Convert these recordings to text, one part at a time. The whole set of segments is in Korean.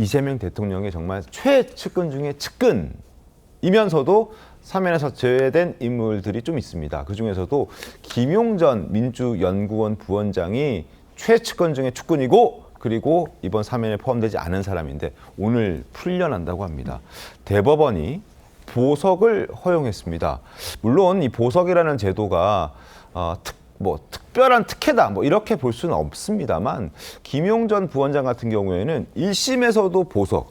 이재명 대통령의 정말 최측근 중에 측근이면서도 사면에서 제외된 인물들이 좀 있습니다. 그중에서도 김용전 민주연구원 부원장이 최측근 중에 측근이고 그리고 이번 사면에 포함되지 않은 사람인데 오늘 풀려난다고 합니다. 대법원이 보석을 허용했습니다. 물론 이 보석이라는 제도가 특별한 특혜다 이렇게 볼 수는 없습니다만 김용전 부원장 같은 경우에는 1심에서도 보석,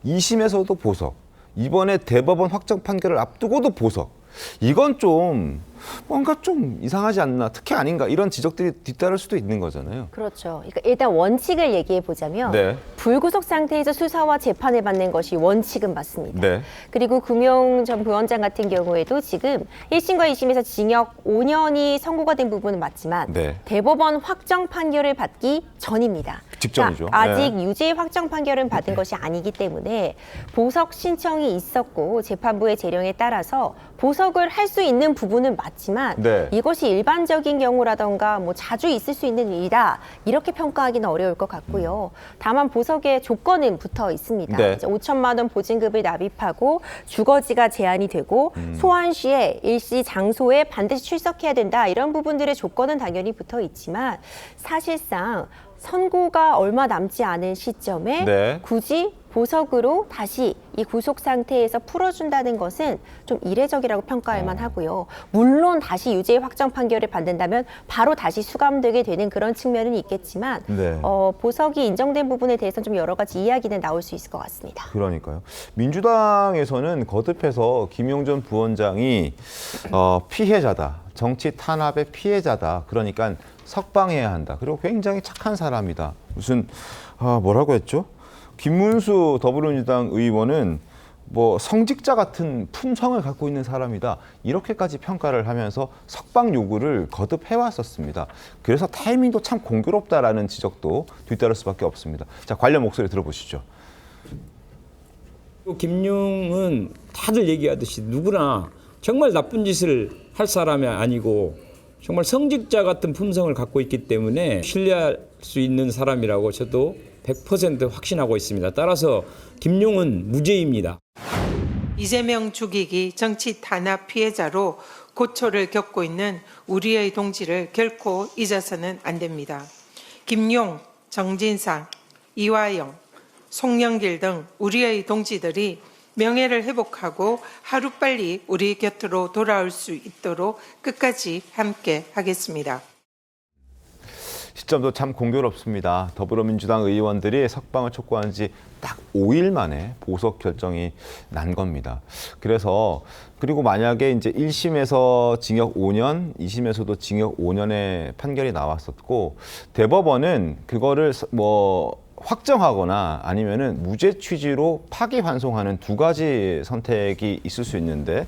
2심에서도 보석, 이번에 대법원 확정 판결을 앞두고도 보석. 이건 좀 뭔가 좀 이상하지 않나, 특혜 아닌가 이런 지적들이 뒤따를 수도 있는 거잖아요. 그렇죠. 그러니까 일단 원칙을 얘기해 보자면 네. 불구속 상태에서 수사와 재판을 받는 것이 원칙은 맞습니다. 네. 그리고 금용전 부원장 같은 경우에도 지금 1심과 2심에서 징역 5년이 선고가 된 부분은 맞지만 네. 대법원 확정 판결을 받기 전입니다. 직전이죠. 그러니까 아직 네. 유죄 확정 판결은 받은 것이 아니기 때문에 보석 신청이 있었고 재판부의 재량에 따라서 보석을 할 수 있는 부분은 맞지만 네. 이것이 일반적인 경우라던가 자주 있을 수 있는 일이다 이렇게 평가하기는 어려울 것 같고요. 다만 보석의 조건은 붙어 있습니다. 네. 5천만 원 보증금을 납입하고 주거지가 제한이 되고 소환 시에 일시 장소에 반드시 출석해야 된다 이런 부분들의 조건은 당연히 붙어 있지만 사실상 선고가 얼마 남지 않은 시점에 네. 굳이 보석으로 다시 이 구속 상태에서 풀어준다는 것은 좀 이례적이라고 평가할 만하고요. 물론 다시 유죄 확정 판결을 받는다면 바로 다시 수감되게 되는 그런 측면은 있겠지만 네. 보석이 인정된 부분에 대해서는 좀 여러 가지 이야기는 나올 수 있을 것 같습니다. 그러니까요. 민주당에서는 거듭해서 김용전 부원장이 피해자다, 정치 탄압의 피해자다. 그러니까 석방해야 한다. 그리고 굉장히 착한 사람이다. 무슨 뭐라고 했죠? 김문수 더불어민주당 의원은 성직자 같은 품성을 갖고 있는 사람이다. 이렇게까지 평가를 하면서 석방 요구를 거듭 해왔었습니다. 그래서 타이밍도 참 공교롭다라는 지적도 뒤따를 수밖에 없습니다. 자, 관련 목소리 들어보시죠. 김용은 다들 얘기하듯이 누구나 정말 나쁜 짓을 할 사람이 아니고 정말 성직자 같은 품성을 갖고 있기 때문에 신뢰할 수 있는 사람이라고 저도 100% 확신하고 있습니다. 따라서 김용은 무죄입니다. 이재명 죽이기 정치 탄압 피해자로 고초를 겪고 있는 우리의 동지를 결코 잊어서는 안 됩니다. 김용, 정진상, 이화영, 송영길 등 우리의 동지들이 명예를 회복하고 하루빨리 우리 곁으로 돌아올 수 있도록 끝까지 함께 하겠습니다. 시점도 참 공교롭습니다. 더불어민주당 의원들이 석방을 촉구한 지 딱 5일 만에 보석 결정이 난 겁니다. 그리고 만약에 이제 1심에서 징역 5년, 2심에서도 징역 5년의 판결이 나왔었고, 대법원은 그거를 확정하거나 아니면은 무죄 취지로 파기환송하는 두 가지 선택이 있을 수 있는데,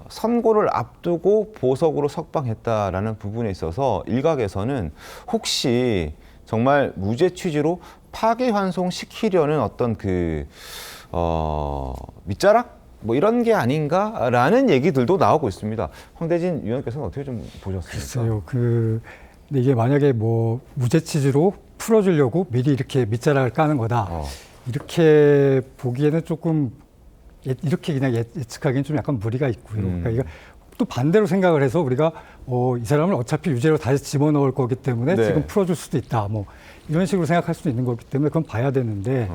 선고를 앞두고 보석으로 석방했다라는 부분에 있어서 일각에서는 혹시 정말 무죄 취지로 파기환송시키려는 어떤 밑자락? 이런 게 아닌가라는 얘기들도 나오고 있습니다. 황대진 위원께서는 어떻게 좀 보셨습니까? 글쎄요, 근데 이게 만약에 무죄 취지로 풀어주려고 미리 이렇게 밑자락을 까는 거다. 이렇게 보기에는 조금 이렇게 그냥 예측하기는 좀 약간 무리가 있고요. 그러니까 이거 또 반대로 생각을 해서 우리가 이 사람을 어차피 유죄로 다시 집어넣을 거기 때문에 네. 지금 풀어줄 수도 있다. 이런 식으로 생각할 수도 있는 거기 때문에 그건 봐야 되는데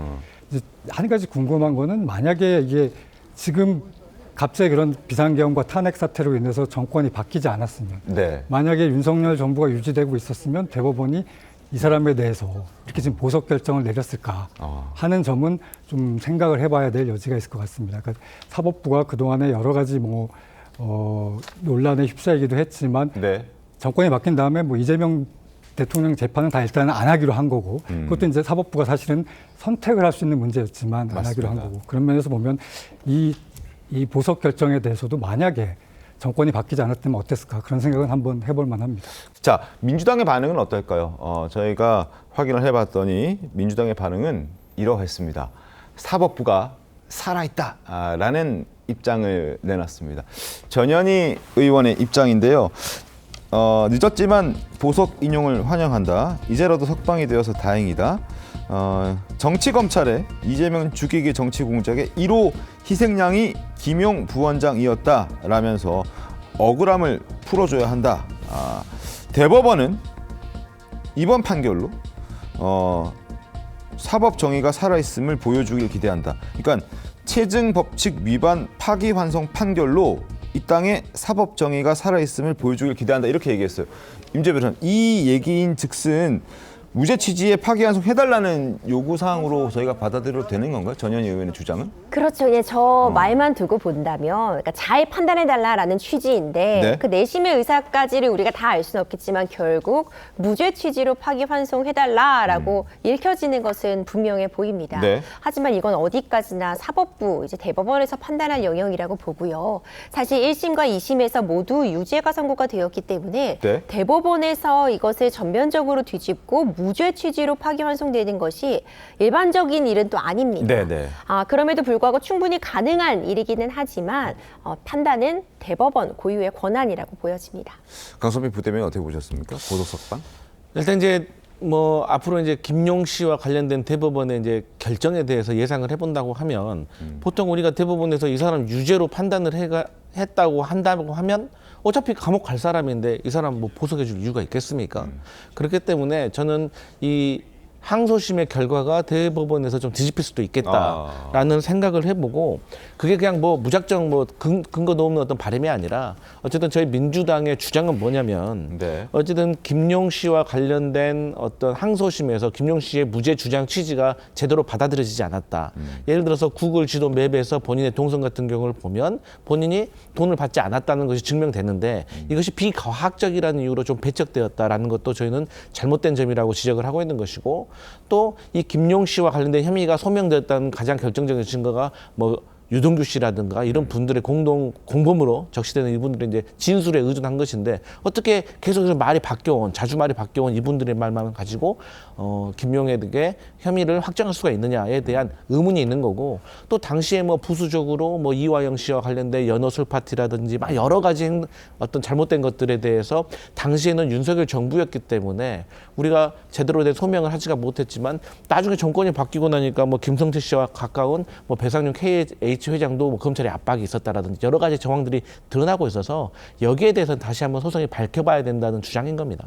이제 한 가지 궁금한 거는 만약에 이게 지금 갑자기 그런 비상계엄과 탄핵 사태로 인해서 정권이 바뀌지 않았으면 네. 만약에 윤석열 정부가 유지되고 있었으면 대법원이 이 사람에 대해서 이렇게 지금 보석 결정을 내렸을까 하는 점은 좀 생각을 해봐야 될 여지가 있을 것 같습니다. 그러니까 사법부가 그동안에 여러 가지 논란에 휩싸이기도 했지만 네. 정권이 바뀐 다음에 이재명 대통령 재판은 다 일단은 안 하기로 한 거고 그것도 이제 사법부가 사실은 선택을 할 수 있는 문제였지만 안 하기로 한 거고 그런 면에서 보면 이 보석 결정에 대해서도 만약에 정권이 바뀌지 않았다면 어땠을까 그런 생각은 한번 해볼 만합니다. 자, 민주당의 반응은 어떨까요? 저희가 확인을 해봤더니 민주당의 반응은 이러했습니다. 사법부가 살아있다라는 입장을 내놨습니다. 전현희 의원의 입장인데요. 늦었지만 보석 인용을 환영한다. 이제라도 석방이 되어서 다행이다. 정치검찰의 이재명 죽이기 정치공작의 1호 희생양이 김용 부원장이었다라면서 억울함을 풀어줘야 한다. 대법원은 이번 판결로 사법 정의가 살아있음을 보여주길 기대한다. 그러니까 체증 법칙 위반 파기환송 판결로 이 땅에 사법 정의가 살아있음을 보여주길 기대한다. 이렇게 얘기했어요. 임재 변호사님, 이 얘기인 즉슨 무죄 취지에 파기환송 해달라는 요구사항으로 저희가 받아들여도 되는 건가요? 전현희 의원의 주장은? 그렇죠. 예, 저 말만 두고 본다면 그러니까 잘 판단해달라라는 취지인데 네. 그 내심의 의사까지를 우리가 다 알 수는 없겠지만 결국 무죄 취지로 파기환송해달라라고 읽혀지는 것은 분명해 보입니다. 네. 하지만 이건 어디까지나 사법부, 이제 대법원에서 판단할 영역이라고 보고요. 사실 1심과 2심에서 모두 유죄가 선고가 되었기 때문에 네. 대법원에서 이것을 전면적으로 뒤집고 무죄 취지로 파기환송되는 것이 일반적인 일은 또 아닙니다. 네네. 그럼에도 불구하고 충분히 가능한 일이기는 하지만 판단은 대법원 고유의 권한이라고 보여집니다. 강선민 부대변인 어떻게 보셨습니까? 보석석방? 일단 이제 뭐 앞으로 이제 김용 씨와 관련된 대법원의 이제 결정에 대해서 예상을 해본다고 하면 보통 우리가 대법원에서 이 사람 유죄로 판단을 했다고 한다고 하면 어차피 감옥 갈 사람인데 이 사람 뭐 보석해줄 이유가 있겠습니까? 그렇기 때문에 저는 이 항소심의 결과가 대법원에서 좀 뒤집힐 수도 있겠다라는 생각을 해보고 그게 그냥 뭐 무작정 뭐 근거도 없는 어떤 바람이 아니라 어쨌든 저희 민주당의 주장은 뭐냐면 네. 어쨌든 김용 씨와 관련된 어떤 항소심에서 김용 씨의 무죄 주장 취지가 제대로 받아들여지지 않았다. 예를 들어서 구글 지도 맵에서 본인의 동선 같은 경우를 보면 본인이 돈을 받지 않았다는 것이 증명됐는데 이것이 비과학적이라는 이유로 좀 배척되었다라는 것도 저희는 잘못된 점이라고 지적을 하고 있는 것이고 또 이 김용 씨와 관련된 혐의가 소명되었다는 가장 결정적인 증거가 뭐 유동규 씨라든가 이런 분들의 공동 공범으로 적시되는 이분들의 이제 진술에 의존한 것인데 어떻게 계속해서 말이 바뀌어온 자주 말이 바뀌어온 이분들의 말만 가지고 김용에게 혐의를 확정할 수가 있느냐에 대한 의문이 있는 거고 또 당시에 뭐 부수적으로 뭐 이화영 씨와 관련된 연어술 파티라든지 막 여러 가지 어떤 잘못된 것들에 대해서 당시에는 윤석열 정부였기 때문에 우리가 제대로 된 소명을 하지가 못했지만 나중에 정권이 바뀌고 나니까 뭐 김성태 씨와 가까운 뭐 배상윤 KH 회장도 뭐 검찰의 압박이 있었다라든지 여러 가지 정황들이 드러나고 있어서 여기에 대해서는 다시 한번 소송이 밝혀봐야 된다는 주장인 겁니다.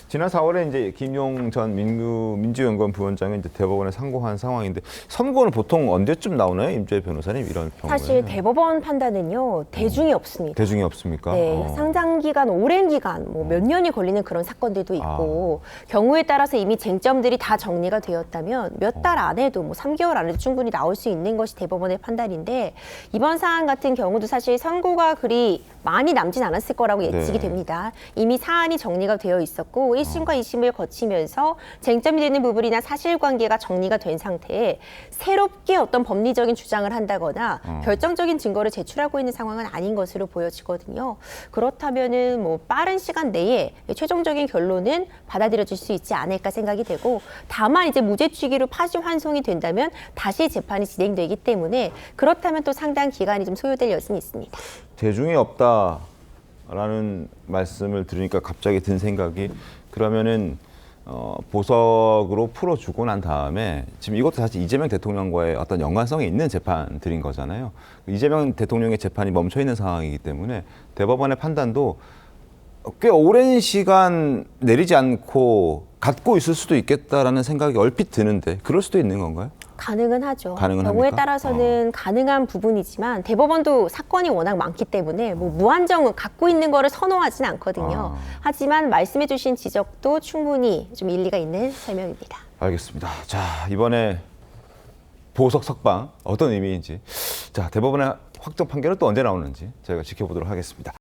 지난 4월에 이제 김용 전 민주연구원 부원장이 이제 대법원에 상고한 상황인데 선고는 보통 언제쯤 나오나요, 임재 변호사님 이런 경우에? 사실 대법원 판단은요 대중이 없습니다. 대중이 없습니까? 네, 상당 기간, 오랜 기간, 뭐 몇 년이 걸리는 그런 사건들도 있고 경우에 따라서 이미 쟁점들이 다 정리가 되었다면 몇 달 안에도 뭐 3개월 안에도 충분히 나올 수 있는 것이 대법원의 판단인데 이번 사안 같은 경우도 사실 선고가 그리 많이 남진 않았을 거라고 예측이 됩니다. 이미 사안이 정리가 되어 있었고 1심과 2심을 거치면서 쟁점이 되는 부분이나 사실관계가 정리가 된 상태에 새롭게 어떤 법리적인 주장을 한다거나 결정적인 증거를 제출하고 있는 상황은 아닌 것으로 보여지거든요. 그렇다면은 뭐 빠른 시간 내에 최종적인 결론은 받아들여질 수 있지 않을까 생각이 되고 다만 이제 무죄 취지로 파기환송이 된다면 다시 재판이 진행되기 때문에 그렇다면 또 상당 기간이 좀 소요될 여지는 있습니다. 대중이 없다라는 말씀을 들으니까 갑자기 든 생각이 그러면은 보석으로 풀어주고 난 다음에 지금 이것도 사실 이재명 대통령과의 어떤 연관성이 있는 재판들인 거잖아요. 이재명 대통령의 재판이 멈춰 있는 상황이기 때문에 대법원의 판단도 꽤 오랜 시간 내리지 않고 갖고 있을 수도 있겠다라는 생각이 얼핏 드는데 그럴 수도 있는 건가요? 가능은 하죠. 가능은 경우에 합니까? 따라서는 가능한 부분이지만 대법원도 사건이 워낙 많기 때문에 뭐 무한정 갖고 있는 거를 선호하진 않거든요. 하지만 말씀해 주신 지적도 충분히 좀 일리가 있는 설명입니다. 알겠습니다. 자, 이번에 보석 석방 어떤 의미인지 자, 대법원의 확정 판결은 또 언제 나오는지 저희가 지켜보도록 하겠습니다.